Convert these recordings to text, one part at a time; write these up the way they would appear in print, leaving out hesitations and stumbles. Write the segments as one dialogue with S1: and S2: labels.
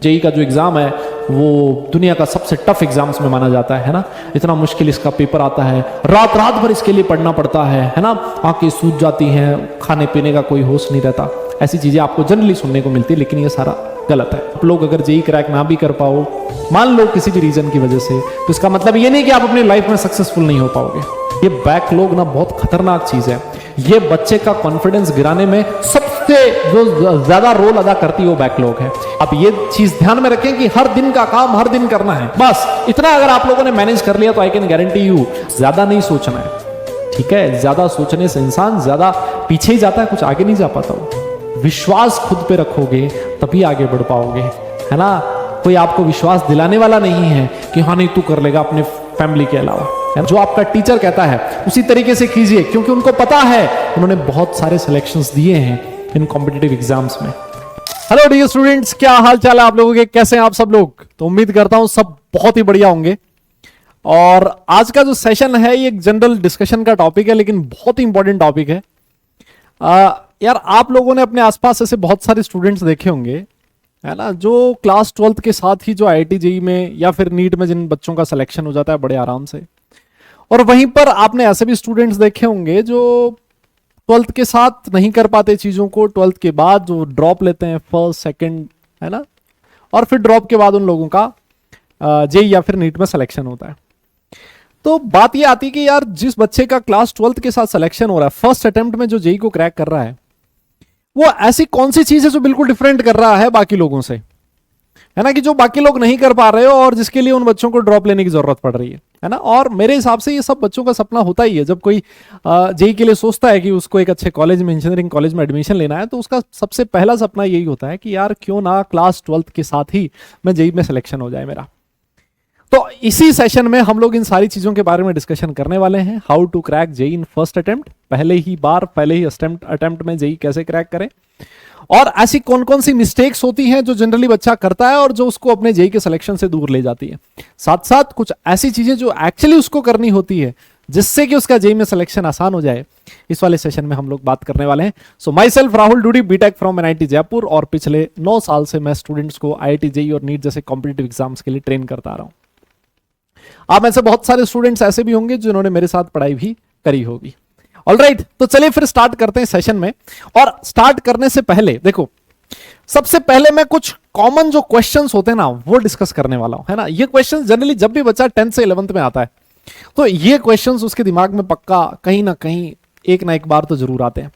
S1: JEE का जो exam है वो दुनिया का सबसे टफ एग्जाम्स में माना जाता है ना। इतना मुश्किल इसका पेपर आता है, रात रात भर इसके लिए पढ़ना पड़ता है ना। आंखें सूज जाती हैं, खाने पीने का कोई होश नहीं रहता। ऐसी चीजें आपको जनरली सुनने को मिलती है, लेकिन ये सारा गलत है। आप लोग अगर जेई क्रैक ना भी कर पाओ, मान लो किसी भी रीजन की वजह से, तो इसका मतलब ये नहीं कि आप अपनी लाइफ में सक्सेसफुल नहीं हो पाओगे। ये बैकलॉग ना बहुत खतरनाक चीज है। ये बच्चे का कॉन्फिडेंस गिराने में सबसे जो ज्यादा रोल अदा करती है वो बैकलॉग है। अब ये चीज ध्यान में रखें कि हर दिन का काम हर दिन करना है, बस इतना अगर आप लोगों ने मैनेज कर लिया तो आई कैन गारंटी यू ज्यादा नहीं सोचना है। ठीक है, ज्यादा सोचने से इंसान ज्यादा पीछे ही जाता है, कुछ आगे नहीं जा पाता वो। विश्वास खुद पे रखोगे तभी आगे बढ़ पाओगे, है ना। कोई आपको विश्वास दिलाने वाला नहीं है कि हाँ नहीं तू कर लेगा अपने फैमिली के अलावा। जो आपका टीचर कहता है उसी तरीके से कीजिए, क्योंकि उनको पता है, उन्होंने बहुत सारे सिलेक्शंस दिए हैं इन कॉम्पिटिटिव एग्जाम्स में। हेलो डियर स्टूडेंट्स, क्या हाल चाल है आप लोगों के, कैसे हैं आप सब लोग। तो उम्मीद करता हूं सब बहुत ही बढ़िया होंगे। और आज का जो सेशन है ये एक जनरल डिस्कशन का टॉपिक है, लेकिन बहुत ही इंपॉर्टेंट टॉपिक है। यार आप लोगों ने अपने आसपास ऐसे बहुत सारे स्टूडेंट्स देखे होंगे, है ना, जो क्लास 12th के साथ ही जो IIT जेईई में या फिर नीट में जिन बच्चों का सिलेक्शन हो जाता है बड़े आराम से। और वहीं पर आपने ऐसे भी स्टूडेंट्स देखे होंगे जो 12th के साथ नहीं कर पाते चीजों को, 12th के बाद जो ड्रॉप लेते हैं, फर्स्ट सेकंड, है ना, और फिर ड्रॉप के बाद उन लोगों का जेईई या फिर नीट में सिलेक्शन होता है। तो बात ये आती है कि यार जिस बच्चे का क्लास 12th के साथ सिलेक्शन हो रहा है, फर्स्ट अटेम्प्ट में जो जेईई को क्रैक कर रहा है, वो ऐसी कौन सी चीज है जो बिल्कुल डिफरेंट कर रहा है बाकी लोगों से, है ना, कि जो बाकी लोग नहीं कर पा रहे हो और जिसके लिए उन बच्चों को ड्रॉप लेने की जरूरत पड़ रही है ना। और मेरे हिसाब से ये सब बच्चों का सपना होता ही है। जब कोई जेईई के लिए सोचता है कि उसको एक अच्छे कॉलेज में, इंजीनियरिंग कॉलेज में एडमिशन लेना है, तो उसका सबसे पहला सपना यही होता है कि यार क्यों ना क्लास 12th के साथ ही मैं जेईई में सिलेक्शन हो जाए मेरा। तो इसी सेशन में हम लोग इन सारी चीजों के बारे में डिस्कशन करने वाले हैं। How to crack JEE in first attempt, पहले ही अटेम्प्ट में जेईई कैसे क्रैक करें, और ऐसी कौन कौन सी मिस्टेक्स होती हैं जो जनरली बच्चा करता है और जो उसको अपने जेईई के सिलेक्शन से दूर ले जाती है। साथ साथ कुछ ऐसी चीजें जो एक्चुअली उसको करनी होती है जिससे कि उसका जेईई में सिलेक्शन आसान हो जाए, इस वाले सेशन में हम लोग बात करने वाले हैं। So myself Rahul Dudi, BTech from NIT Jaipur, और पिछले 9 साल से मैं स्टूडेंट्स को IIT जेईई और नीट जैसे कॉम्पिटिटिव एग्जाम्स के लिए ट्रेन करता आ रहा हूं। आप में से बहुत सारे स्टूडेंट्स ऐसे भी होंगे जिन्होंने मेरे साथ पढ़ाई भी करी होगी। ऑलराइट, तो चलिए फिर स्टार्ट करते हैं सेशन में। और स्टार्ट करने से पहले देखो, सबसे पहले मैं कुछ कॉमन जो क्वेश्चंस होते हैं ना वो डिस्कस करने वाला हूं, है ना। ये क्वेश्चंस जनरली जब भी बच्चा 10th से 11th में आता है तो ये क्वेश्चंस उसके दिमाग में पक्का कहीं ना कहीं एक ना एक बार तो जरूर आते हैं,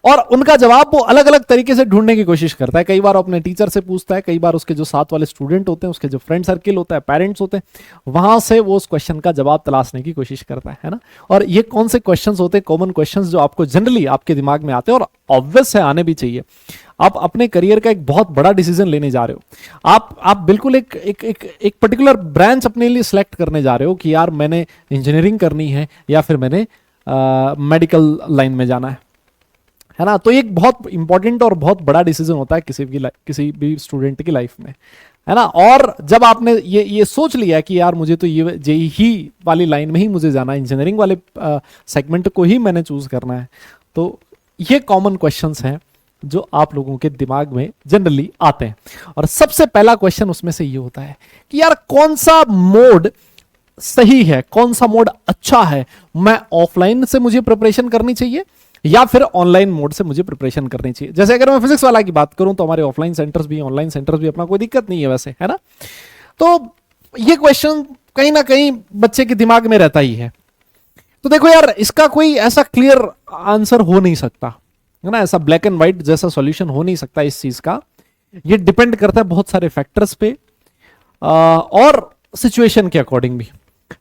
S1: और उनका जवाब वो अलग अलग तरीके से ढूंढने की कोशिश करता है। कई बार अपने टीचर से पूछता है, कई बार उसके जो साथ वाले स्टूडेंट होते हैं, उसके जो फ्रेंड सर्किल होता है, पेरेंट्स होते हैं, वहां से वो उस क्वेश्चन का जवाब तलाशने की कोशिश करता है ना। और ये कौन से क्वेश्चंस होते हैं, कॉमन क्वेश्चंस जो आपको जनरली आपके दिमाग में आते हैं, और ऑब्वियस है आने भी चाहिए। आप अपने करियर का एक बहुत बड़ा डिसीजन लेने जा रहे हो, आप बिल्कुल एक पर्टिकुलर ब्रांच अपने लिए सिलेक्ट करने जा रहे हो कि यार मैंने इंजीनियरिंग करनी है या फिर मैंने मेडिकल लाइन में जाना है ना। तो एक बहुत इंपॉर्टेंट और बहुत बड़ा डिसीजन होता है किसी भी स्टूडेंट की लाइफ में, है ना। और जब आपने ये सोच लिया कि यार मुझे तो ये जेईई ही वाली लाइन में ही मुझे जाना है, इंजीनियरिंग वाले सेगमेंट को ही मैंने चूज करना है, तो ये कॉमन क्वेश्चंस हैं जो आप लोगों के दिमाग में जनरली आते हैं। और सबसे पहला क्वेश्चन उसमें से ये होता है कि यार कौन सा मोड सही है, कौन सा मोड अच्छा है, मैं ऑफलाइन से मुझे प्रिपरेशन करनी चाहिए या फिर ऑनलाइन मोड से मुझे प्रिपरेशन करनी चाहिए। जैसे अगर मैं फिजिक्स वाला की बात करूं तो हमारे ऑफलाइन सेंटर्स भी, ऑनलाइन सेंटर्स भी, अपना कोई दिक्कत नहीं है वैसे, है ना। तो ये क्वेश्चन कहीं ना कहीं बच्चे के दिमाग में रहता ही है। तो देखो यार, इसका कोई ऐसा क्लियर आंसर हो नहीं सकता, है ना, ऐसा ब्लैक एंड व्हाइट जैसा सॉल्यूशन हो नहीं सकता इस चीज का। ये डिपेंड करता है बहुत सारे फैक्टर्स पे और सिचुएशन के अकॉर्डिंग भी।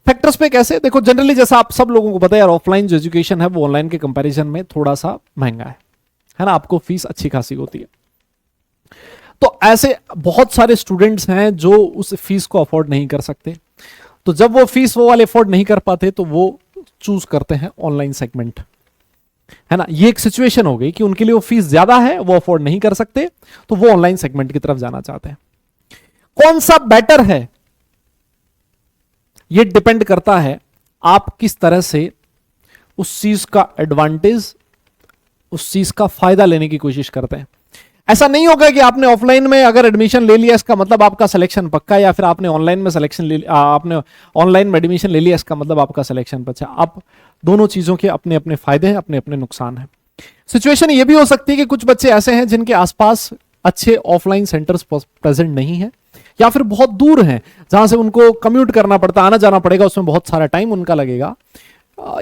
S1: फैक्टर्स पे कैसे, देखो जनरली जैसा आप सब लोगों को पता है यार, ऑफलाइन जो एजुकेशन है वो ऑनलाइन के कंपैरिजन में थोड़ा सा महंगा है ना, आपको फीस अच्छी खासी होती है। तो ऐसे बहुत सारे स्टूडेंट्स हैं जो उस फीस को अफोर्ड नहीं कर सकते, तो जब वो फीस वो वाले अफोर्ड नहीं कर पाते तो वो चूज करते हैं ऑनलाइन सेगमेंट, है ना। ये एक सिचुएशन हो गई कि उनके लिए वो फीस ज्यादा है, वो अफोर्ड नहीं कर सकते, तो वो ऑनलाइन सेगमेंट की तरफ जाना चाहते हैं। कौन सा बेटर है ये डिपेंड करता है आप किस तरह से उस चीज का एडवांटेज, उस चीज का फायदा लेने की कोशिश करते हैं, ऐसा नहीं होगा कि आपने ऑफलाइन में अगर एडमिशन ले लिया इसका मतलब आपका सिलेक्शन पक्का है, या फिर आपने ऑनलाइन में सिलेक्शन ले आपने ऑनलाइन में एडमिशन ले लिया इसका मतलब आपका सिलेक्शन पक्का। आप दोनों चीजों के अपने अपने फायदे हैं, अपने अपने नुकसान हैं। सिचुएशन ये भी हो सकती है कि कुछ बच्चे ऐसे हैं जिनके आसपास अच्छे ऑफलाइन सेंटर्स प्रेजेंट नहीं है, या फिर बहुत दूर हैं जहां से उनको कम्यूट करना पड़ता, आना जाना पड़ेगा, उसमें बहुत सारा टाइम उनका लगेगा।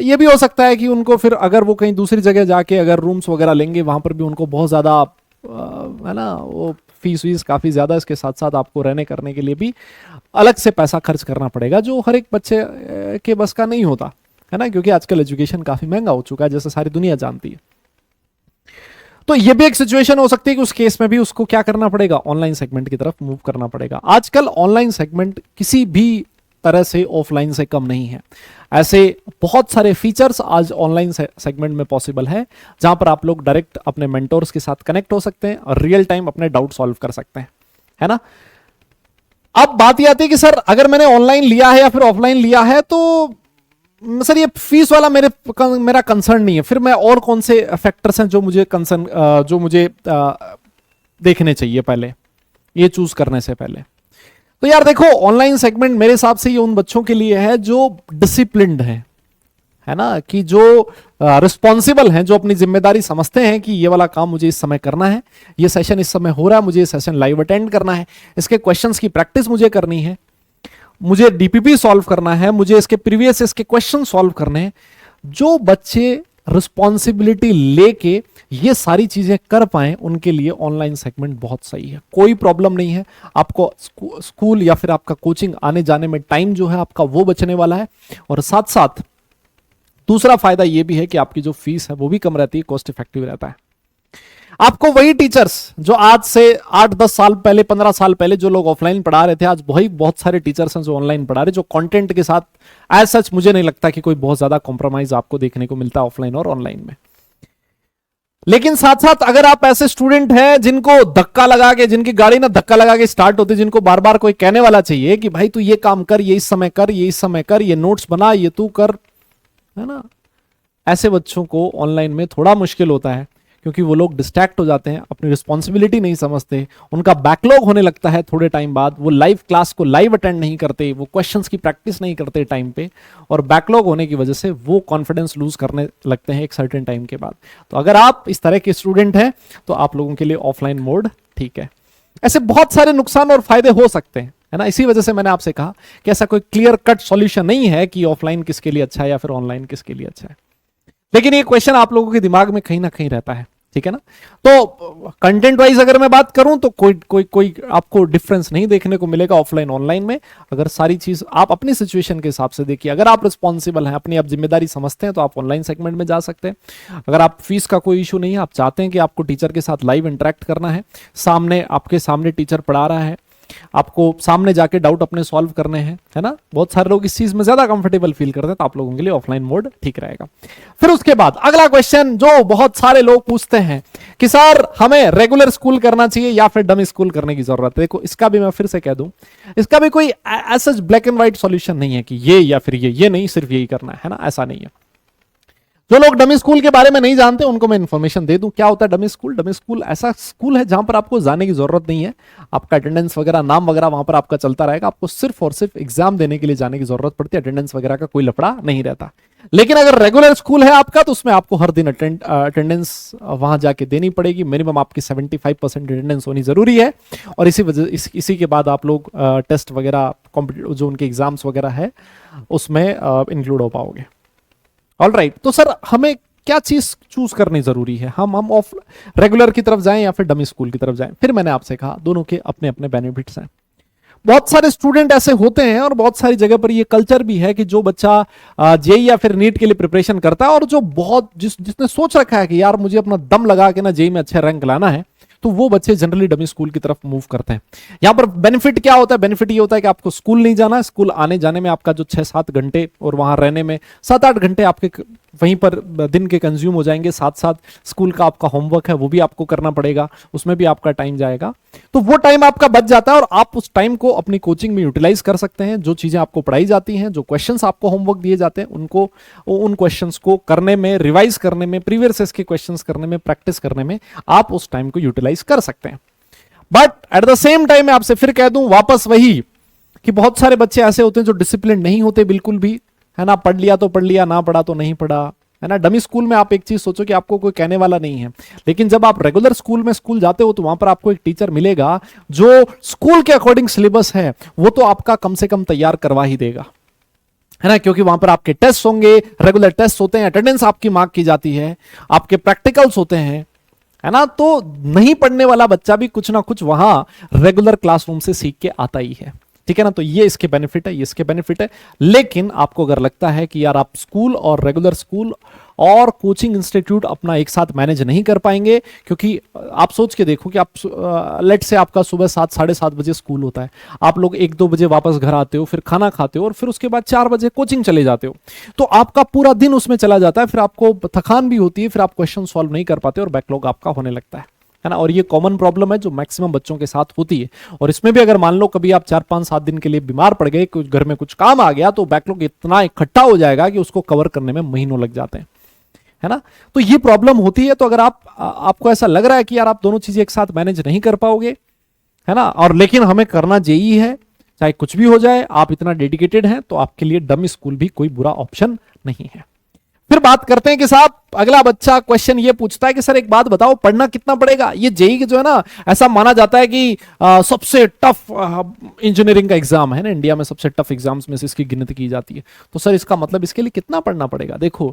S1: ये भी हो सकता है कि उनको फिर अगर वो कहीं दूसरी जगह जाके अगर रूम्स वगैरह लेंगे वहां पर भी उनको बहुत ज्यादा है ना वो फीस वीस काफी ज्यादा, इसके साथ साथ आपको रहने करने के लिए भी अलग से पैसा खर्च करना पड़ेगा, जो हर एक बच्चे के बस का नहीं होता है ना, क्योंकि आजकल एजुकेशन काफी महंगा हो चुका है जैसे सारी दुनिया जानती है। तो ये भी एक सिचुएशन हो सकती है कि उस केस में भी उसको क्या करना पड़ेगा, ऑनलाइन सेगमेंट की तरफ मूव करना पड़ेगा। आजकल ऑनलाइन सेगमेंट किसी भी तरह से ऑफलाइन से कम नहीं है। ऐसे बहुत सारे फीचर्स आज ऑनलाइन सेगमेंट में पॉसिबल है, जहां पर आप लोग डायरेक्ट अपने मेंटोर्स के साथ कनेक्ट हो सकते हैं और रियल टाइम अपने डाउट सॉल्व कर सकते हैं, है ना। अब बात यह आती है कि सर अगर मैंने ऑनलाइन लिया है या फिर ऑफलाइन लिया है तो सर ये फीस वाला मेरा कंसर्न नहीं है, फिर मैं और कौन से फैक्टर्स हैं जो मुझे कंसर्न जो मुझे देखने चाहिए पहले ये चूज करने से पहले। तो यार देखो, ऑनलाइन सेगमेंट मेरे हिसाब से ये उन बच्चों के लिए है जो डिसिप्लिन्ड है ना, कि जो रिस्पॉन्सिबल हैं, जो अपनी जिम्मेदारी समझते हैं कि ये वाला काम मुझे इस समय करना है, ये सेशन इस समय हो रहा है, मुझे ये सेशन लाइव अटेंड करना है, इसके क्वेश्चंस की प्रैक्टिस मुझे करनी है, मुझे डीपीपी सॉल्व करना है, मुझे इसके प्रीवियस इसके क्वेश्चन सॉल्व करने हैं। जो बच्चे रिस्पॉन्सिबिलिटी लेके ये सारी चीजें कर पाए उनके लिए ऑनलाइन सेगमेंट बहुत सही है, कोई प्रॉब्लम नहीं है। आपको स्कूल या फिर आपका कोचिंग आने जाने में टाइम जो है आपका वो बचने वाला है, और साथ साथ दूसरा फायदा ये भी है कि आपकी जो फीस है वो भी कम रहती है, कॉस्ट इफेक्टिव रहता है। आपको वही टीचर्स जो आज से 8-10 साल पहले 15 साल पहले जो लोग ऑफलाइन पढ़ा रहे थे, आज वही बहुत सारे टीचर्स हैं जो ऑनलाइन पढ़ा रहे, जो कंटेंट के साथ एज सच मुझे नहीं लगता कि कोई बहुत ज्यादा कॉम्प्रोमाइज आपको देखने को मिलता है ऑफलाइन और ऑनलाइन में। लेकिन साथ साथ अगर आप ऐसे स्टूडेंट हैं जिनको धक्का लगा के, जिनकी गाड़ी ना धक्का लगा के स्टार्ट होती, जिनको बार बार कोई कहने वाला चाहिए कि भाई तू ये काम कर, ये इस समय कर, ये इस समय कर, ये नोट्स बना, ये तू कर, है ना, ऐसे बच्चों को ऑनलाइन में थोड़ा मुश्किल होता है, क्योंकि वो लोग डिस्ट्रैक्ट हो जाते हैं, अपनी रिस्पॉन्सिबिलिटी नहीं समझते, उनका बैकलॉग होने लगता है थोड़े टाइम बाद, वो लाइव क्लास को लाइव अटेंड नहीं करते, वो क्वेश्चंस की प्रैक्टिस नहीं करते टाइम पे, और बैकलॉग होने की वजह से वो कॉन्फिडेंस लूज करने लगते हैं एक सर्टेन टाइम के बाद। तो अगर आप इस तरह के स्टूडेंट हैं तो आप लोगों के लिए ऑफलाइन मोड ठीक है। ऐसे बहुत सारे नुकसान और फायदे हो सकते हैं, है ना, इसी वजह से मैंने आपसे कहा कि ऐसा कोई क्लियर कट सॉल्यूशन नहीं है कि ऑफलाइन किसके लिए अच्छा है या फिर ऑनलाइन किसके लिए अच्छा है, लेकिन ये क्वेश्चन आप लोगों के दिमाग में कहीं ना कहीं रहता है, ठीक है ना। तो कंटेंट वाइज अगर मैं बात करूं तो कोई आपको डिफरेंस नहीं देखने को मिलेगा ऑफलाइन ऑनलाइन में। अगर सारी चीज आप अपनी सिचुएशन के हिसाब से देखिए, अगर आप रिस्पॉन्सिबल हैं, अपनी आप जिम्मेदारी समझते हैं तो आप ऑनलाइन सेगमेंट में जा सकते हैं। अगर आप फीस का कोई इशू नहीं है, आप चाहते हैं कि आपको टीचर के साथ लाइव इंटरेक्ट करना है, सामने आपके सामने टीचर पढ़ा रहा है, आपको सामने जाके डाउट अपने सॉल्व करने हैं, है ना, बहुत सारे लोग इस चीज में ज्यादा कंफर्टेबल फील करते हैं, तो आप लोगों के लिए ऑफलाइन मोड ठीक रहेगा। फिर उसके बाद अगला क्वेश्चन जो बहुत सारे लोग पूछते हैं कि सर हमें रेगुलर स्कूल करना चाहिए या फिर डमी स्कूल करने की जरूरत है। देखो, इसका भी मैं फिर से कह दूं, इसका भी कोई ऐसा ब्लैक एंड व्हाइट सॉल्यूशन नहीं है कि ये या फिर ये नहीं, सिर्फ यही करना है ना, ऐसा नहीं है। जो लोग डमी स्कूल के बारे में नहीं जानते उनको मैं इन्फॉर्मेशन दे दूं क्या होता है डमी स्कूल। डमी स्कूल ऐसा स्कूल है जहां पर आपको जाने की जरूरत नहीं है, आपका अटेंडेंस वगैरह, नाम वगैरह वहां पर आपका चलता रहेगा, आपको सिर्फ और सिर्फ एग्जाम देने के लिए जाने की जरूरत पड़ती है, अटेंडेंस वगैरह का कोई लफड़ा नहीं रहता। लेकिन अगर रेगुलर स्कूल है आपका तो उसमें आपको हर दिन अटेंडेंस वहां जाके देनी पड़ेगी, मिनिमम आपकी 75% अटेंडेंस होनी जरूरी है, और इसी के बाद आप लोग टेस्ट वगैरह जो उनके एग्जाम्स वगैरह है उसमें इंक्लूड हो पाओगे। ऑल राइट, तो सर हमें क्या चीज चूज करनी जरूरी है, हम ऑफ रेगुलर की तरफ जाएं या फिर डमी स्कूल की तरफ जाएं। फिर मैंने आपसे कहा दोनों के अपने अपने बेनिफिट्स हैं। बहुत सारे स्टूडेंट ऐसे होते हैं और बहुत सारी जगह पर ये कल्चर भी है कि जो बच्चा जेई या फिर नीट के लिए प्रिपरेशन करता है और जो बहुत जिसने सोच रखा है कि यार मुझे अपना दम लगा के ना जेई में अच्छे रैंक लाना है, तो वो बच्चे जनरली डमी स्कूल की तरफ मूव करते हैं। यहां पर बेनिफिट क्या होता है, बेनिफिट ये होता है कि आपको स्कूल नहीं जाना है, स्कूल आने जाने में आपका जो 6-7 घंटे और वहां रहने में 7-8 घंटे आपके वहीं पर दिन के कंज्यूम हो जाएंगे, साथ साथ स्कूल का आपका होमवर्क है वो भी आपको करना पड़ेगा, उसमें भी आपका टाइम जाएगा। तो वो टाइम आपका बच जाता है और आप उस टाइम को अपनी कोचिंग में यूटिलाइज कर सकते हैं। जो चीजें आपको पढ़ाई जाती हैं, जो क्वेश्चंस आपको होमवर्क दिए जाते हैं, उनको उन क्वेश्चंस को करने में, रिवाइज करने में, प्रीवियस के क्वेश्चंस करने में, प्रैक्टिस करने में आप उस टाइम को यूटिलाइज कर सकते हैं। But at the same time मैं आपसे फिर कह दूं वापस वही कि बहुत सारे बच्चे ऐसे होते हैं जो डिसिप्लिन नहीं होते बिल्कुल भी, है ना। पढ़ लिया तो पढ़ लिया, ना पढ़ा तो नहीं पढ़ा, है ना। डमी स्कूल में आप एक चीज सोचो कि आपको कोई कहने वाला नहीं है, लेकिन जब आप रेगुलर स्कूल में स्कूल जाते हो तो वहां पर आपको एक टीचर मिलेगा जो स्कूल के अकॉर्डिंग सिलेबस है वो तो आपका कम से कम तैयार करवा ही देगा, है ना। क्योंकि वहां पर आपके टेस्ट होंगे, रेगुलर टेस्ट होते हैं, अटेंडेंस आपकी मार्क की जाती है, आपके प्रैक्टिकल्स होते हैं, है ना। तो नहीं पढ़ने वाला बच्चा भी कुछ ना कुछ वहां रेगुलर क्लासरूम से सीख के आता ही है, ठीक है ना। तो ये इसके बेनिफिट है, ये इसके बेनिफिट है। लेकिन आपको अगर लगता है कि यार आप स्कूल और रेगुलर स्कूल और कोचिंग इंस्टीट्यूट अपना एक साथ मैनेज नहीं कर पाएंगे, क्योंकि आप सोच के देखो कि आप लेट से आपका सुबह 7 साढ़े 7 बजे स्कूल होता है, आप लोग 1-2 बजे वापस घर आते हो, फिर खाना खाते हो और फिर उसके बाद 4 बजे कोचिंग चले जाते हो, तो आपका पूरा दिन उसमें चला जाता है। फिर आपको थकान भी होती है, फिर आप क्वेश्चन सॉल्व नहीं कर पाते और बैकलॉग आपका होने लगता है ना। और ये कॉमन प्रॉब्लम है जो मैक्सिमम बच्चों के साथ होती है। और इसमें भी अगर मान लो कभी आप 4-5-7 दिन के लिए बीमार पड़ गए, कुछ घर में कुछ काम आ गया, तो बैकलॉग इतना इकट्ठा हो जाएगा कि उसको कवर करने में महीनों लग जाते हैं, है ना। तो ये प्रॉब्लम होती है। तो अगर आपको ऐसा लग रहा है कि यार आप दोनों चीजें एक साथ मैनेज नहीं कर पाओगे, है ना, और लेकिन हमें करना जेई है, चाहे कुछ भी हो जाए, आप इतना डेडिकेटेड हैं, तो आपके लिए डमी स्कूल भी कोई बुरा ऑप्शन नहीं है। फिर बात करते हैं कि साहब अगला बच्चा क्वेश्चन ये पूछता है कि सर एक बात बताओ, पढ़ना कितना पड़ेगा। ये जेई जो है ना, ऐसा माना जाता है कि सबसे टफ इंजीनियरिंग का एग्जाम है ना, इंडिया में सबसे टफ एग्जाम्स में से इसकी गिनती की जाती है। तो सर इसका मतलब इसके लिए कितना पढ़ना पड़ेगा। देखो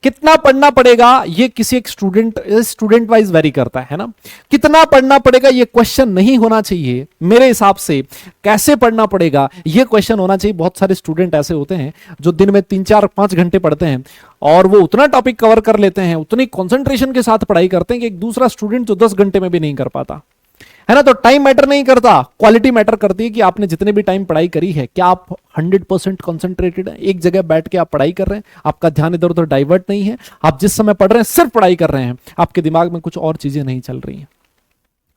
S1: कितना पढ़ना पड़ेगा ये किसी एक स्टूडेंट वाइज वेरी करता है ना। कितना पढ़ना पड़ेगा ये क्वेश्चन नहीं होना चाहिए मेरे हिसाब से, कैसे पढ़ना पड़ेगा ये क्वेश्चन होना चाहिए। बहुत सारे स्टूडेंट ऐसे होते हैं जो दिन में 3-4-5 घंटे पढ़ते हैं और वो उतना टॉपिक कवर कर लेते हैं, उतनी कंसंट्रेशन के साथ पढ़ाई करते हैं कि एक दूसरा स्टूडेंट जो 10 घंटे में भी नहीं कर पाता, है ना। तो टाइम मैटर नहीं करता, क्वालिटी मैटर करती है कि आपने जितने भी टाइम पढ़ाई करी है, क्या आप 100% कंसंट्रेटेड है, एक जगह बैठ के आप पढ़ाई कर रहे हैं, आपका ध्यान इधर उधर डाइवर्ट नहीं है, आप जिस समय पढ़ रहे हैं सिर्फ पढ़ाई कर रहे हैं, आपके दिमाग में कुछ और चीजें नहीं चल रही हैं,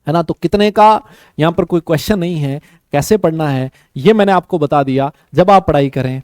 S1: है ना। तो कितने का यहां पर कोई क्वेश्चन नहीं है, कैसे पढ़ना है ये मैंने आपको बता दिया। जब आप पढ़ाई करें,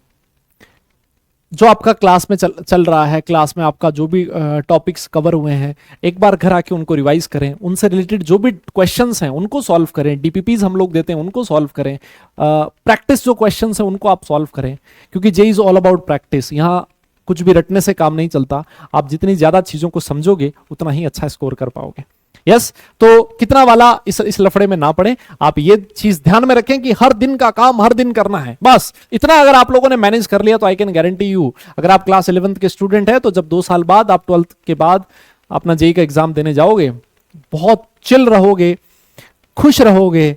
S1: जो आपका क्लास में चल रहा है, क्लास में आपका जो भी टॉपिक्स कवर हुए हैं, एक बार घर आके उनको रिवाइज करें, उनसे रिलेटेड जो भी क्वेश्चंस हैं उनको सॉल्व करें, डीपीपीज हम लोग देते हैं उनको सॉल्व करें, प्रैक्टिस जो क्वेश्चंस हैं उनको आप सॉल्व करें, क्योंकि जे इज ऑल अबाउट प्रैक्टिस। यहाँ कुछ भी रटने से काम नहीं चलता, आप जितनी ज्यादा चीजों को समझोगे उतना ही अच्छा स्कोर कर पाओगे। यस, तो कितना वाला इस लफड़े में ना पड़े, आप ये चीज ध्यान में रखें कि हर दिन का काम हर दिन करना है, बस इतना अगर आप लोगों ने मैनेज कर लिया तो आई कैन गारंटी यू, अगर आप क्लास 11th के स्टूडेंट है तो जब 2 साल बाद आप 12th के बाद अपना जेई का एग्जाम देने जाओगे, बहुत चिल रहोगे, खुश रहोगे,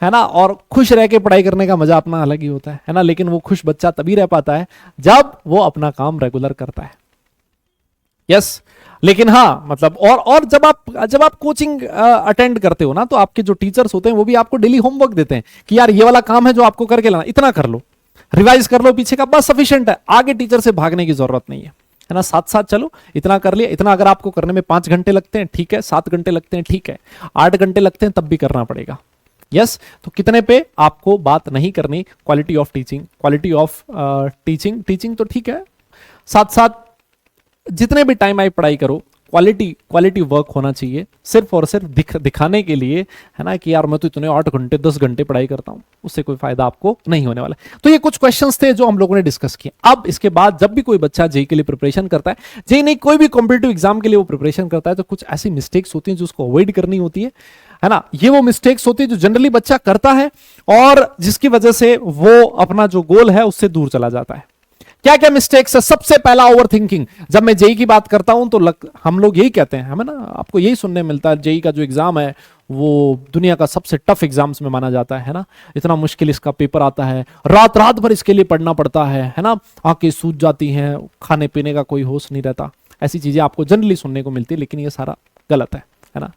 S1: है ना। और खुश रह के पढ़ाई करने का मजा अपना अलग ही होता है ना। लेकिन वो खुश बच्चा तभी रह पाता है जब वो अपना काम रेगुलर करता है। यस, लेकिन हाँ मतलब और जब आप कोचिंग अटेंड करते हो ना, तो आपके जो टीचर्स होते हैं वो भी आपको डेली होमवर्क देते हैं कि यार ये वाला काम है जो आपको करके लाना, इतना कर लो, रिवाइज कर लो पीछे का, बस सफिशिएंट है, आगे टीचर से भागने की जरूरत नहीं है ना। साथ साथ चलो, इतना कर लिया, इतना अगर आपको करने में 5 घंटे लगते हैं ठीक है, 7 घंटे लगते हैं ठीक है, 8 घंटे लगते हैं तब भी करना पड़ेगा। यस, तो कितने पे आपको बात नहीं करनी, क्वालिटी ऑफ टीचिंग तो ठीक है, साथ साथ जितने भी टाइम आप पढ़ाई करो क्वालिटी वर्क होना चाहिए, सिर्फ और सिर्फ दिखाने के लिए, है ना, कि यार मैं तो इतने 8 घंटे 10 घंटे पढ़ाई करता हूं, उससे कोई फायदा आपको नहीं होने वाला। तो ये कुछ क्वेश्चंस थे जो हम लोगों ने डिस्कस किए। अब इसके बाद जब भी कोई बच्चा जेई के लिए प्रिपरेशन करता है, जेई नहीं कोई भी कॉम्पिटिटिव एग्जाम के लिए वो प्रिपरेशन करता है, तो कुछ ऐसी मिस्टेक्स होती हैं जो उसको अवॉइड करनी होती है ना। ये वो मिस्टेक्स होती है जो जनरली बच्चा करता है और जिसकी वजह से वो अपना जो गोल है उससे दूर चला जाता है। क्या क्या मिस्टेक्स है? सबसे पहला ओवर थिंकिंग। जब मैं जेई की बात करता हूं तो हम लोग यही कहते हैं, हमें ना आपको यही सुनने मिलता है, जेई का जो एग्जाम है वो दुनिया का सबसे टफ एग्जाम्स में माना जाता है ना, इतना मुश्किल इसका पेपर आता है, रात रात भर इसके लिए पढ़ना पड़ता है ना, आंखें सूज जाती हैं, खाने पीने का कोई होश नहीं रहता, ऐसी चीजें आपको जनरली सुनने को मिलती है। लेकिन ये सारा गलत है ना।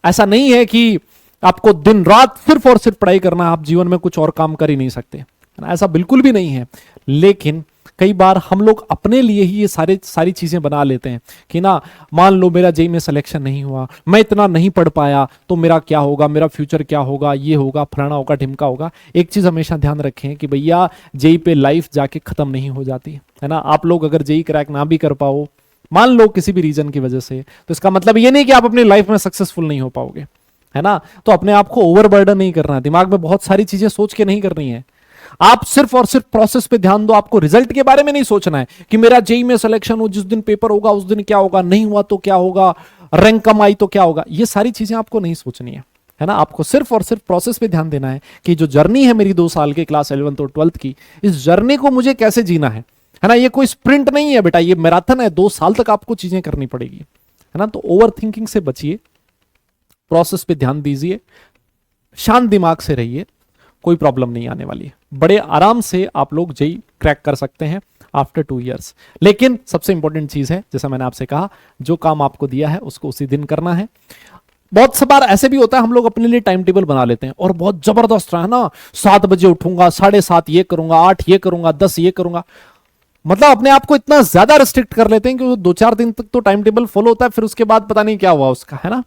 S1: ऐसा नहीं है कि आपको दिन रात सिर्फ और सिर्फ पढ़ाई करना, आप जीवन में कुछ और काम कर ही नहीं सकते, ऐसा बिल्कुल भी नहीं है। लेकिन कई बार हम लोग अपने लिए ही ये सारी चीजें बना लेते हैं कि ना, मान लो मेरा जेई में सिलेक्शन नहीं हुआ, मैं इतना नहीं पढ़ पाया तो मेरा क्या होगा, मेरा फ्यूचर क्या होगा, ये होगा, फलाना होगा, ढिमका होगा। एक चीज हमेशा ध्यान रखें कि भैया जेई पे लाइफ जाके खत्म नहीं हो जाती है ना। आप लोग अगर जेई क्रैक ना भी कर पाओ, मान लो किसी भी रीजन की वजह से, तो इसका मतलब ये नहीं कि आप अपनी लाइफ में सक्सेसफुल नहीं हो पाओगे, है ना। तो अपने आप को ओवरबर्डन नहीं करना, दिमाग में बहुत सारी चीजें सोच के नहीं करनी है। आप सिर्फ और सिर्फ प्रोसेस पे ध्यान दो। आपको रिजल्ट के बारे में नहीं सोचना है कि मेरा जेई में सिलेक्शन हो, जिस दिन पेपर होगा उस दिन क्या होगा, नहीं हुआ तो क्या होगा, रैंक कम आई तो क्या होगा। ये सारी चीजें आपको नहीं सोचनी है ना। आपको सिर्फ और सिर्फ प्रोसेस पे ध्यान देना है कि जो जर्नी है मेरी 2 साल के क्लास 11th और 12th की, इस जर्नी को मुझे कैसे जीना है ना। ये कोई स्प्रिंट नहीं है बेटा, ये मैराथन है। 2 साल तक आपको चीजें करनी पड़ेगी, है ना। तो ओवर थिंकिंग से बचिए, प्रोसेस पे ध्यान दीजिए, शांत दिमाग से रहिए, कोई प्रॉब्लम नहीं आने वाली है। बड़े आराम से आप लोग जेई क्रैक कर सकते हैं आफ्टर 2 इयर्स। लेकिन सबसे इंपॉर्टेंट चीज है, जैसा मैंने आपसे कहा, जो काम आपको दिया है उसको उसी दिन करना है। बहुत से बार ऐसे भी होता है, हम लोग अपने लिए टाइम टेबल बना लेते हैं और बहुत जबरदस्त है ना, 7 बजे उठूंगा, 7:30 ये करूंगा, 8 ये करूंगा, 10 ये करूंगा। मतलब अपने आप को इतना ज्यादा रिस्ट्रिक्ट कर लेते हैं कि वो 2-4 दिन तक तो टाइम टेबल फॉलो होता है, फिर उसके बाद पता नहीं क्या हुआ उसका, है ना।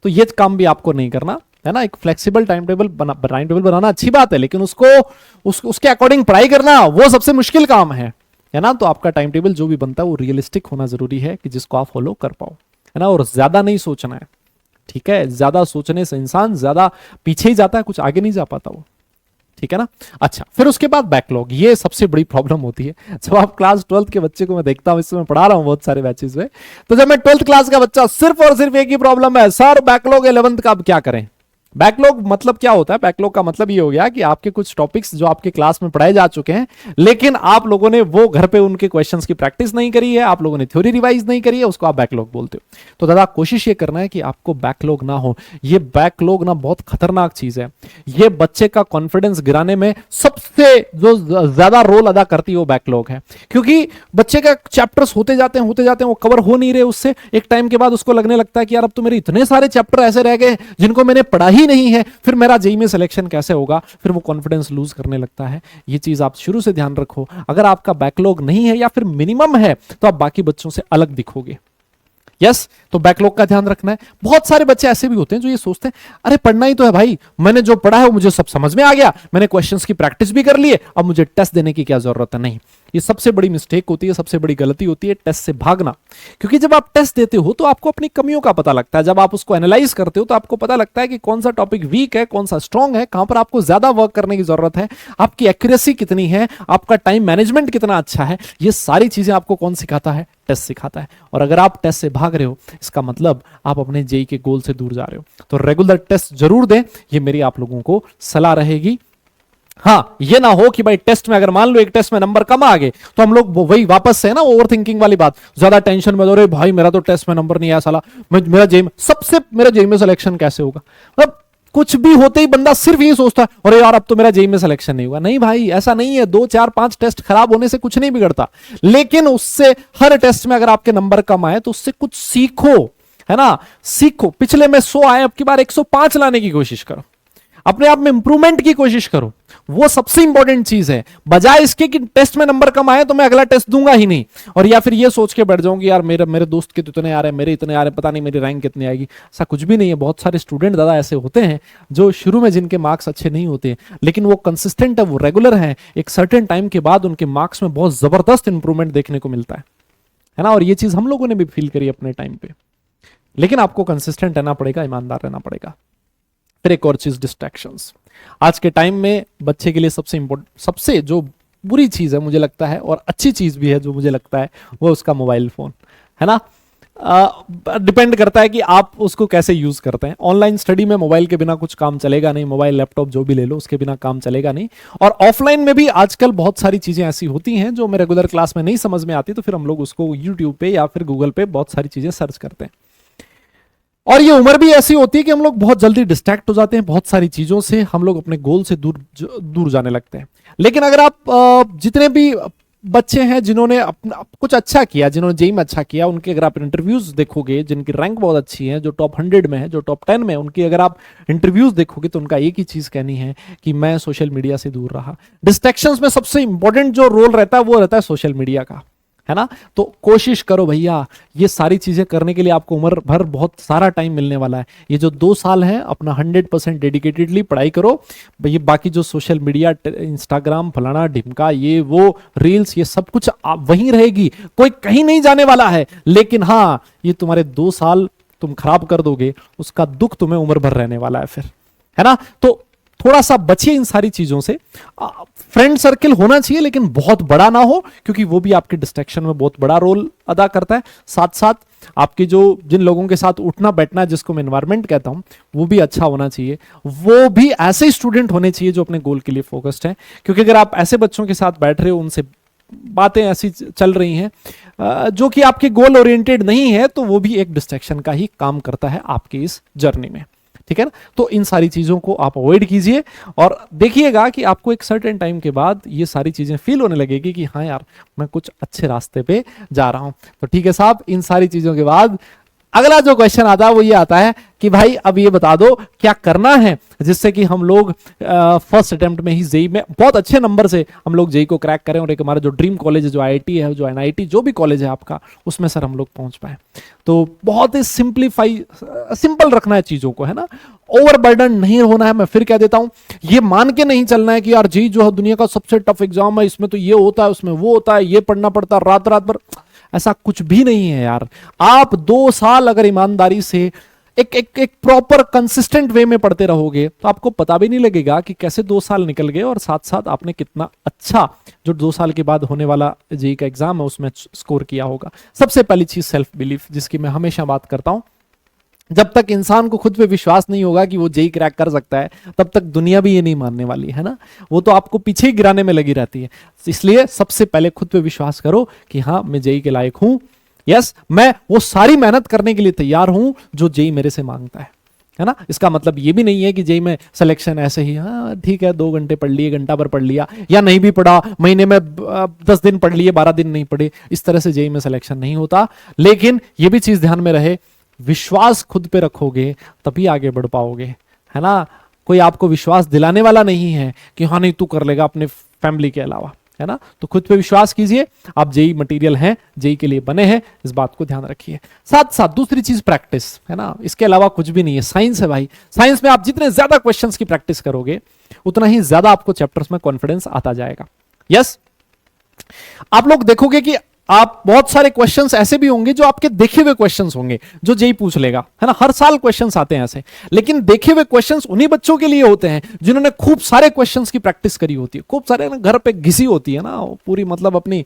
S1: तो ये काम भी आपको नहीं करना, है ना। एक फ्लेक्सिबल टाइम टेबल बनाना अच्छी बात है, लेकिन उसके अकॉर्डिंग पढ़ाई करना वो सबसे मुश्किल काम है ना। तो आपका टाइम टेबल जो भी बनता है वो रियलिस्टिक होना जरूरी है कि जिसको आप फॉलो कर पाओ, है ना। और ज्यादा नहीं सोचना है, ठीक है। ज्यादा सोचने से इंसान ज्यादा पीछे ही जाता है, कुछ आगे नहीं जा पाता वो, ठीक है ना। अच्छा, फिर उसके बाद बैकलॉग, ये सबसे बड़ी प्रॉब्लम होती है। जब आप क्लास 12th के बच्चे को मैं देखता हूं, इससे मैं पढ़ा रहा हूं बहुत सारे बैचेस में, तो जब मैं 12th क्लास का बच्चा, सिर्फ और सिर्फ एक ही प्रॉब्लम है, सर बैकलॉग 11th का अब क्या करें। बैकलॉग मतलब क्या होता है? बैकलॉग का मतलब ये हो गया कि आपके कुछ टॉपिक्स जो आपके क्लास में पढ़ाए जा चुके हैं, लेकिन आप लोगों ने वो घर पे उनके क्वेश्चंस की प्रैक्टिस नहीं करी है, आप लोगों ने थ्योरी रिवाइज नहीं करी है, उसको आप बैकलॉग बोलते हो। तो दादा कोशिश ये करना है कि आपको बैकलॉग ना हो। ये बैकलॉग ना बहुत खतरनाक चीज है। ये बच्चे का कॉन्फिडेंस गिराने में सबसे जो ज्यादा रोल अदा करती है वो बैकलॉग है, क्योंकि बच्चे का चैप्टर्स होते जाते हैं, वो कवर हो नहीं रहे। उससे एक टाइम के बाद उसको लगने लगता है कि यार अब तो मेरे इतने सारे चैप्टर ऐसे रह गए जिनको मैंने पढ़ा ही नहीं है, फिर मेरा जेईई में सिलेक्शन कैसे होगा। फिर वो कॉन्फिडेंस लूज करने लगता है। ये चीज आप शुरू से ध्यान रखो। अगर आपका बैकलॉग नहीं है या फिर मिनिमम है, तो आप बाकी बच्चों से अलग दिखोगे। यस, तो बैकलॉग का ध्यान रखना है। बहुत सारे बच्चे ऐसे भी होते हैं जो ये सोचते हैं, अरे पढ़ना ही तो है भाई, मैंने जो पढ़ा है वो मुझे सब समझ में आ गया, मैंने क्वेश्चंस की प्रैक्टिस भी कर ली है, अब मुझे टेस्ट देने की क्या जरूरत है। नहीं, ये सबसे बड़ी मिस्टेक होती है, सबसे बड़ी गलती होती है, टेस्ट से भागना। क्योंकि जब आप टेस्ट देते हो तो आपको अपनी कमियों का पता लगता है। जब आप उसको एनालाइज करते हो तो आपको पता लगता है कि कौन सा टॉपिक वीक है, कौन सा स्ट्रांग है, कहां पर आपको ज्यादा वर्क करने की जरूरत है, आपकी एक्यूरेसी कितनी है, आपका टाइम मैनेजमेंट कितना अच्छा है। ये सारी चीजें आपको कौन सिखाता है? टेस्ट सिखाता है। और अगर आप टेस्ट से भाग रहे हो, इसका मतलब आप अपने जेईई के गोल से दूर जा रहे हो। तो रेगुलर टेस्ट जरूर दें, ये मेरी आप लोगों को सलाह रहेगी। हाँ, ये ना हो कि भाई टेस्ट में अगर मान लो एक टेस्ट में नंबर कम आ गए तो हम लोग वही वापस से, है ना, ओवर थिंकिंग वाली बात, ज्यादा टेंशन में, अरे भाई मेरा तो टेस्ट में नंबर नहीं आया साला, मेरा जेईई में सिलेक्शन कैसे होगा। मतलब कुछ भी होते ही बंदा सिर्फ ये सोचता है, अरे यार अब तो मेरा जेईई में सिलेक्शन नहीं हुआ। नहीं भाई, ऐसा नहीं है। 2 4 5 टेस्ट खराब होने से कुछ नहीं बिगड़ता, लेकिन उससे हर टेस्ट में अगर आपके नंबर कम आए तो उससे कुछ सीखो, है ना। सीखो, पिछले में 100 आए, अब की बार 105 लाने की कोशिश करो, अपने आप में इंप्रूवमेंट की कोशिश करो। वो सबसे इंपॉर्टेंट चीज है, बजाय इसके कि टेस्ट में नंबर कम आए तो मैं अगला टेस्ट दूंगा ही नहीं, और या फिर ये सोच के बैठ जाऊंगी यार मेरे दोस्त के तो इतने आ रहे हैं, मेरे इतने आ रहे हैं, पता नहीं मेरी रैंक कितनी आएगी। ऐसा कुछ भी नहीं है। बहुत सारे स्टूडेंट दादा ऐसे होते हैं जो शुरू में जिनके मार्क्स अच्छे नहीं होते, लेकिन वो कंसिस्टेंट है, वो रेगुलर है, एक सर्टेन टाइम के बाद उनके मार्क्स में बहुत जबरदस्त इंप्रूवमेंट देखने को मिलता है ना। और ये चीज हम लोगों ने भी फील करी अपने टाइम पे। लेकिन आपको कंसिस्टेंट रहना पड़ेगा, ईमानदार रहना पड़ेगा। फिर एक और चीज, डिस्ट्रैक्शंस। आज के टाइम में बच्चे के लिए सबसे इंपॉर्टेंट, सबसे जो बुरी चीज है मुझे लगता है, और अच्छी चीज भी है जो मुझे लगता है, वो उसका मोबाइल फोन, है ना। डिपेंड करता है कि आप उसको कैसे यूज करते हैं। ऑनलाइन स्टडी में मोबाइल के बिना कुछ काम चलेगा नहीं, मोबाइल लैपटॉप जो भी ले लो उसके बिना काम चलेगा नहीं। और ऑफलाइन में भी आजकल बहुत सारी चीजें ऐसी होती हैं जो हमें रेगुलर क्लास में नहीं समझ में आती, तो फिर हम लोग उसको यूट्यूब पे या फिर गूगल पे बहुत सारी चीजें सर्च करते हैं। और ये उम्र भी ऐसी होती है कि हम लोग बहुत जल्दी डिस्ट्रैक्ट हो जाते हैं, बहुत सारी चीजों से हम लोग अपने गोल से दूर जाने लगते हैं। लेकिन अगर आप जितने भी बच्चे हैं जिन्होंने अपना कुछ अच्छा किया, जिन्होंने जेई में अच्छा किया, उनके अगर आप इंटरव्यूज देखोगे, जिनकी रैंक बहुत अच्छी है, जो टॉप 100 में है, जो टॉप 10 में है, उनकी अगर आप इंटरव्यूज देखोगे तो उनका एक ही चीज कहनी है कि मैं सोशल मीडिया से दूर रहा। डिस्ट्रैक्शंस में सबसे इंपॉर्टेंट जो रोल रहता है वो रहता है सोशल मीडिया का, है ना। तो कोशिश करो भैया, ये सारी चीजें करने के लिए आपको उम्र भर बहुत सारा टाइम मिलने वाला है। ये जो 2 साल है अपना 100% डेडिकेटेडली पढ़ाई करो। ये बाकी जो सोशल मीडिया, इंस्टाग्राम, फलाना ढिमका, ये वो रील्स, ये सब कुछ वहीं रहेगी, कोई कहीं नहीं जाने वाला है। लेकिन हाँ, ये तुम्हारे 2 साल तुम खराब कर दोगे, उसका दुख तुम्हें उम्र भर रहने वाला है फिर, है ना। तो थोड़ा सा बचिए इन सारी चीजों से। फ्रेंड सर्किल होना चाहिए लेकिन बहुत बड़ा ना हो, क्योंकि वो भी आपके डिस्ट्रैक्शन में बहुत बड़ा रोल अदा करता है। साथ साथ आपके जो जिन लोगों के साथ उठना बैठना, जिसको मैं एनवायरमेंट कहता हूं, वो भी अच्छा होना चाहिए। वो भी ऐसे स्टूडेंट होने चाहिए जो अपने गोल के लिए फोकस्ड है। क्योंकि अगर आप ऐसे बच्चों के साथ बैठ रहे हो, उनसे बातें ऐसी चल रही हैं जो कि आपके गोल ओरिएंटेड नहीं है, तो वो भी एक डिस्ट्रैक्शन का ही काम करता है आपकी इस जर्नी में, ठीक है ना। तो इन सारी चीजों को आप अवॉइड कीजिए और देखिएगा कि आपको एक सर्टेन टाइम के बाद ये सारी चीजें फील होने लगेगी कि हाँ यार, मैं कुछ अच्छे रास्ते पे जा रहा हूं। तो ठीक है साहब, इन सारी चीजों के बाद अगला जो क्वेश्चन आता है वो ये आता है कि भाई अब ये बता दो क्या करना है जिससे कि हम लोग फर्स्ट अटेम्प्ट में ही जेई में बहुत अच्छे नंबर से हम लोग जेई को क्रैक करें और एक हमारा जो ड्रीम कॉलेज है, जो आईआईटी है, जो एनआईटी, जो भी कॉलेज है आपका, उसमें सर हम लोग पहुंच पाए। तो बहुत ही सिंपल रखना है चीजों को, है ना। ओवरबर्डन नहीं होना है। मैं फिर कह देता हूं, ये मान के नहीं चलना है कि यार जेई जो है दुनिया का सबसे टफ एग्जाम है, इसमें तो ये होता है, उसमें वो होता है, ये पढ़ना पड़ता है रात रात भर। ऐसा कुछ भी नहीं है यार। आप 2 साल अगर ईमानदारी से एक प्रॉपर कंसिस्टेंट वे में पढ़ते रहोगे तो आपको पता भी नहीं लगेगा कि कैसे 2 साल निकल गए और साथ साथ आपने कितना अच्छा जो 2 साल के बाद होने वाला जेईई का एग्जाम है उसमें स्कोर किया होगा। सबसे पहली चीज सेल्फ बिलीफ, जिसकी मैं हमेशा बात करता हूं। जब तक इंसान को खुद पे विश्वास नहीं होगा कि वो जेईई क्रैक कर सकता है, तब तक दुनिया भी ये नहीं मानने वाली है ना। वो तो आपको पीछे ही गिराने में लगी रहती है। इसलिए सबसे पहले खुद पे विश्वास करो कि हाँ, मैं जेईई के लायक हूं। यस, मैं वो सारी मेहनत करने के लिए तैयार हूं जो जेईई मेरे से मांगता है ना। इसका मतलब ये भी नहीं है कि जेईई में सिलेक्शन ऐसे ही, हाँ ठीक है 2 घंटे पढ़ लिए, घंटा भर पढ़ लिया, या नहीं भी पढ़ा, महीने में 10 दिन पढ़ लिए, 12 दिन नहीं पढ़े, इस तरह से जेईई में सिलेक्शन नहीं होता। लेकिन ये भी चीज ध्यान में रहे, विश्वास खुद पे रखोगे तभी आगे बढ़ पाओगे, है ना। कोई आपको विश्वास दिलाने वाला नहीं है कि हाँ नहीं तू कर लेगा अपने फैमिली के अलावा, है ना। तो खुद पे विश्वास कीजिए। आप जेईई मटेरियल हैं, जेईई के लिए बने हैं, इस बात को ध्यान रखिए। साथ साथ दूसरी चीज प्रैक्टिस, है ना। इसके अलावा कुछ भी नहीं है। साइंस है भाई, साइंस में आप जितने ज्यादा क्वेश्चंस की प्रैक्टिस करोगे उतना ही ज्यादा आपको चैप्टर्स में कॉन्फिडेंस आता जाएगा। यस, आप लोग देखोगे कि आप बहुत सारे क्वेश्चंस ऐसे भी होंगे जो आपके देखे हुए क्वेश्चंस होंगे जो जेईई पूछ लेगा, है ना। हर साल क्वेश्चंस आते हैं ऐसे, लेकिन देखे हुए क्वेश्चंस उन्हीं बच्चों के लिए होते हैं जिन्होंने खूब सारे क्वेश्चंस की प्रैक्टिस करी होती है, खूब सारे घर पे घिसी होती है ना पूरी, मतलब अपनी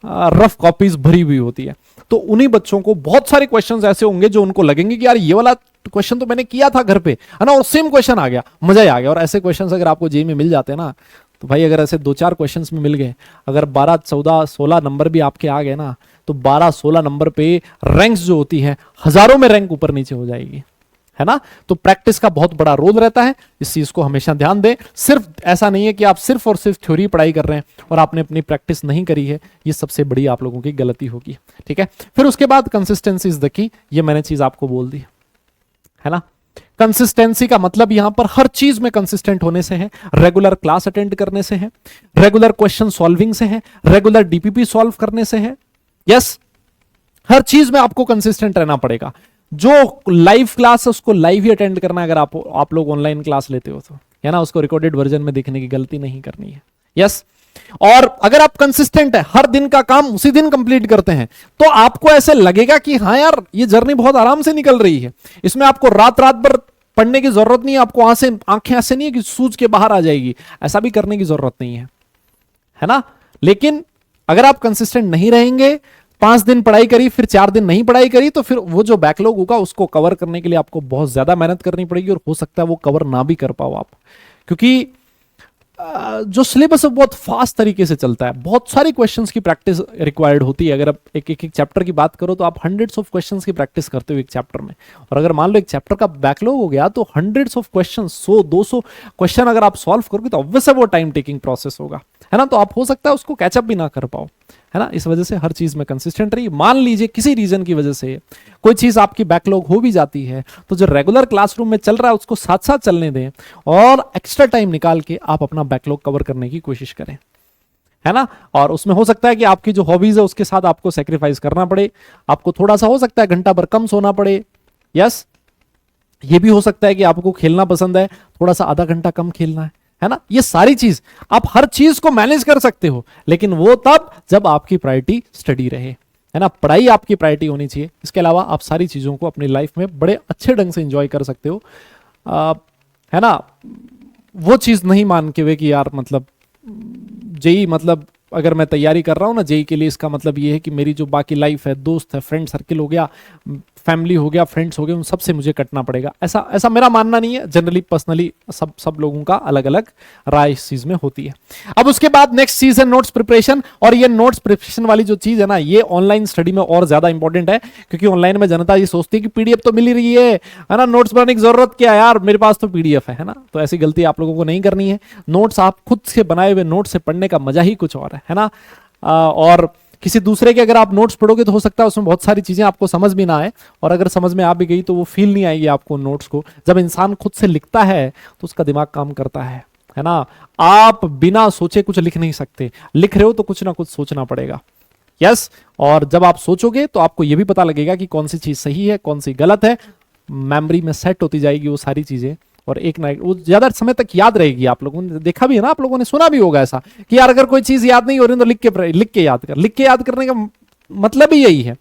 S1: रफ कॉपीज भरी हुई होती है। तो उन्हीं बच्चों को बहुत सारे क्वेश्चंस ऐसे होंगे जो उनको लगेंगे कि यार ये वाला क्वेश्चन तो मैंने किया था घर पे, है ना, और सेम क्वेश्चन आ गया, मजा ही आ गया। और ऐसे क्वेश्चंस अगर आपको जेईई में मिल जाते हैं ना, तो भाई अगर ऐसे 2-4 क्वेश्चंस में मिल गए, अगर 12, 14, 16 नंबर भी आपके आ गए ना, तो 12, 16 नंबर पे रैंक्स जो होती है हजारों में रैंक ऊपर नीचे हो जाएगी, है ना। तो प्रैक्टिस का बहुत बड़ा रोल रहता है, इस चीज को हमेशा ध्यान दें। सिर्फ ऐसा नहीं है कि आप सिर्फ और सिर्फ थ्योरी पढ़ाई कर रहे हैं और आपने अपनी प्रैक्टिस नहीं करी है, ये सबसे बड़ी आप लोगों की गलती होगी, ठीक है। फिर उसके बाद कंसिस्टेंसी इज द की, ये मैंने चीज आपको बोल दी, है ना। कंसिस्टेंसी का मतलब यहां पर हर चीज में कंसिस्टेंट होने से है, रेगुलर क्लास अटेंड करने से है, रेगुलर क्वेश्चन सॉल्विंग से है, रेगुलर डीपीपी सॉल्व करने से है। यस, हर चीज में आपको कंसिस्टेंट रहना पड़ेगा। जो लाइव क्लास है उसको लाइव ही अटेंड करना है, अगर आप लोग ऑनलाइन क्लास लेते हो तो, है ना। उसको रिकॉर्डेड वर्जन में देखने की गलती नहीं करनी है। यस, और अगर आप कंसिस्टेंट है, हर दिन का काम उसी दिन कंप्लीट करते हैं, तो आपको ऐसे लगेगा कि हाँ यार ये जर्नी बहुत आराम से निकल रही है, इसमें आपको रात रात भर पढ़ने की जरूरत नहीं है, आपको आंखें ऐसे नहीं है कि सूज के बाहर आ जाएगी, ऐसा भी करने की जरूरत नहीं है ना। लेकिन अगर आप कंसिस्टेंट नहीं रहेंगे, 5 दिन पढ़ाई करी फिर 4 दिन नहीं पढ़ाई करी, तो फिर वो जो बैकलॉग होगा उसको कवर करने के लिए आपको बहुत ज्यादा मेहनत करनी पड़ेगी और हो सकता है वो कवर ना भी कर पाओ आप, क्योंकि जो सिलेबस है बहुत फास्ट तरीके से चलता है, बहुत सारी क्वेश्चंस की प्रैक्टिस रिक्वायर्ड होती है। अगर आप एक चैप्टर की बात करो तो आप हंड्रेड्स ऑफ क्वेश्चंस की प्रैक्टिस करते हो एक चैप्टर में, और अगर मान लो एक चैप्टर का बैकलॉग हो गया तो हंड्रेड्स ऑफ क्वेश्चन, 100-200 क्वेश्चन अगर आप सॉल्व करोगे तो ऑब्वियस है वो टाइम टेकिंग प्रोसेस होगा, है ना। तो आप हो सकता है उसको कैचअप भी ना कर पाओ, है ना। इस वजह से हर चीज में कंसिस्टेंट रहिए। मान लीजिए किसी रीजन की वजह से कोई चीज आपकी बैकलॉग हो भी जाती है तो जो रेगुलर क्लासरूम में चल रहा है उसको साथ साथ चलने दें और एक्स्ट्रा टाइम निकाल के आप अपना बैकलॉग कवर करने की कोशिश करें, है ना। और उसमें हो सकता है कि आपकी जो हॉबीज है उसके साथ आपको सेक्रीफाइस करना पड़े, आपको थोड़ा सा हो सकता है घंटा भर कम सोना पड़े, यस। ये भी हो सकता है कि आपको खेलना पसंद है, थोड़ा सा आधा घंटा कम खेलना है ना। ये सारी चीज आप हर चीज को मैनेज कर सकते हो, लेकिन वो तब जब आपकी प्रायोरिटी स्टडी रहे, है ना। पढ़ाई आपकी प्रायोरिटी होनी चाहिए। इसके अलावा आप सारी चीजों को अपनी लाइफ में बड़े अच्छे ढंग से एंजॉय कर सकते हो, है ना। वो चीज नहीं मान के वे कि यार मतलब जेई, मतलब अगर मैं तैयारी कर रहा हूं ना जेई के लिए, इसका मतलब ये है कि मेरी जो बाकी लाइफ है, दोस्त है, फ्रेंड सर्किल हो गया, फैमिली हो गया, फ्रेंड्स हो गए, उन सब से मुझे कटना पड़ेगा। ऐसा मेरा मानना नहीं है। जनरली पर्सनली सब लोगों का अलग अलग राय इस चीज में होती है। अब उसके बाद नेक्स्ट चीज है नोट्स प्रिपरेशन। और ये नोट्स प्रिपरेशन वाली जो चीज है ना, ये ऑनलाइन स्टडी में और ज्यादा इंपॉर्टेंट है, क्योंकि ऑनलाइन में जनता ये सोचती है कि पीडीएफ तो मिल ही रही है ना, नोट्स बनाने की जरूरत क्या है यार, मेरे पास तो पीडीएफ है ना। तो ऐसी गलती आप लोगों को नहीं करनी है। नोट्स, आप खुद से बनाए हुए नोट्स से पढ़ने का मजा ही कुछ और है ना। और किसी दूसरे के अगर आप नोट्स पढ़ोगे तो हो सकता है उसमें बहुत सारी चीजें आपको समझ भी ना आए, और अगर समझ में आ भी गई तो वो फील नहीं आएगी आपको नोट्स को। जब इंसान खुद से लिखता है तो उसका दिमाग काम करता है ना। आप बिना सोचे कुछ लिख नहीं सकते, लिख रहे हो तो कुछ ना कुछ सोचना पड़ेगा, यस। और जब आप सोचोगे तो आपको यह भी पता लगेगा कि कौन सी चीज सही है, कौन सी गलत है। मेमोरी में सेट होती जाएगी वो सारी चीजें, और एक ना एक वो ज्यादा समय तक याद रहेगी। आप लोगों ने देखा भी है ना, आप लोगों ने सुना भी होगा ऐसा कि यार अगर कोई चीज याद नहीं हो रही तो लिख के याद कर। लिख के याद करने का मतलब ही यही है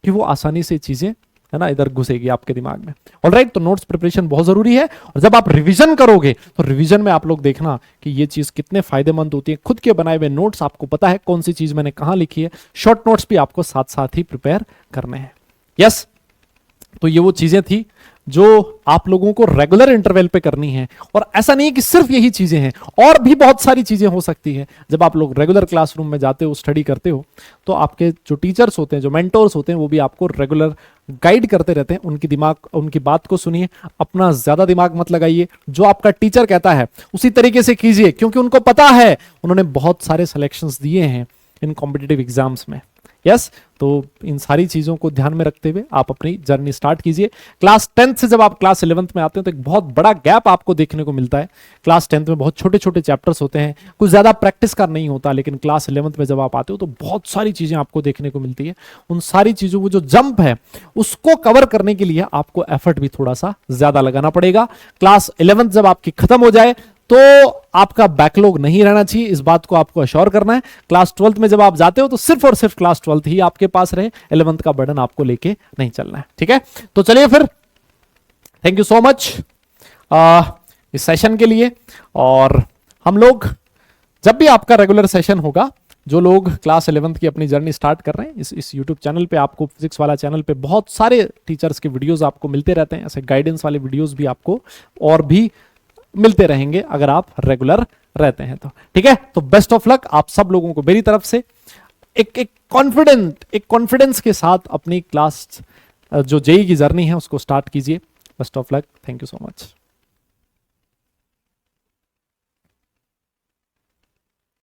S1: कि वो आसानी से चीजें, है ना, इधर घुसेगी आपके दिमाग में। ऑलराइट, तो नोट्स प्रिपरेशन बहुत जरूरी है। और जब आप रिवीजन करोगे तो रिवीजन में आप लोग देखना कि ये चीज कितने फायदेमंद होती है। खुद के बनाए हुए नोट्स, आपको पता है कौन सी चीज मैंने कहां लिखी है। शॉर्ट नोट्स भी आपको साथ साथ ही प्रिपेयर करने हैं, यस। तो ये वो चीजें थी जो आप लोगों को रेगुलर इंटरवल पे करनी है। और ऐसा नहीं है कि सिर्फ यही चीजें हैं, और भी बहुत सारी चीजें हो सकती है। जब आप लोग रेगुलर क्लासरूम में जाते हो, स्टडी करते हो, तो आपके जो टीचर्स होते हैं, जो मेंटोर्स होते हैं, वो भी आपको रेगुलर गाइड करते रहते हैं। उनकी बात को सुनिए, अपना ज्यादा दिमाग मत लगाइए। जो आपका टीचर कहता है उसी तरीके से कीजिए, क्योंकि उनको पता है, उन्होंने बहुत सारे सिलेक्शंस दिए हैं इन कॉम्पिटिटिव एग्जाम्स में, यस। तो इन सारी चीजों को ध्यान में रखते हुए आप अपनी जर्नी स्टार्ट कीजिए। क्लास 10th से जब आप क्लास 11th में आते हैं तो एक बहुत बड़ा गैप आपको देखने को मिलता है। क्लास 10th में बहुत छोटे छोटे चैप्टर्स होते हैं, कुछ ज्यादा प्रैक्टिस का नहीं होता, लेकिन क्लास 11th में जब आप आते हो तो बहुत सारी चीजें आपको देखने को मिलती है। उन सारी चीजों को जो जंप है उसको कवर करने के लिए आपको एफर्ट भी थोड़ा सा ज्यादा लगाना पड़ेगा। क्लास 11th जब आपकी खत्म हो जाए तो आपका बैकलॉग नहीं रहना चाहिए, इस बात को आपको अश्योर करना है। क्लास 12th में जब आप जाते हो तो सिर्फ और सिर्फ क्लास 12th ही आपके पास रहे, 11th का बर्डन आपको लेके नहीं चलना है, ठीक है। तो चलिए फिर, थैंक यू सो मच इस सेशन के लिए। और हम लोग जब भी आपका रेगुलर सेशन होगा, जो लोग क्लास 11th की अपनी जर्नी स्टार्ट कर रहे हैं, इस यूट्यूब चैनल पे, आपको फिजिक्स वाला चैनल पे बहुत सारे टीचर्स के वीडियोस आपको मिलते रहते हैं। ऐसे गाइडेंस वाले वीडियोस भी आपको और भी मिलते रहेंगे अगर आप रेगुलर रहते हैं तो, ठीक है। तो बेस्ट ऑफ लक आप सब लोगों को मेरी तरफ से। एक कॉन्फिडेंस के साथ अपनी क्लास जो जेई की जर्नी है उसको स्टार्ट कीजिए। Best of luck, thank you so much.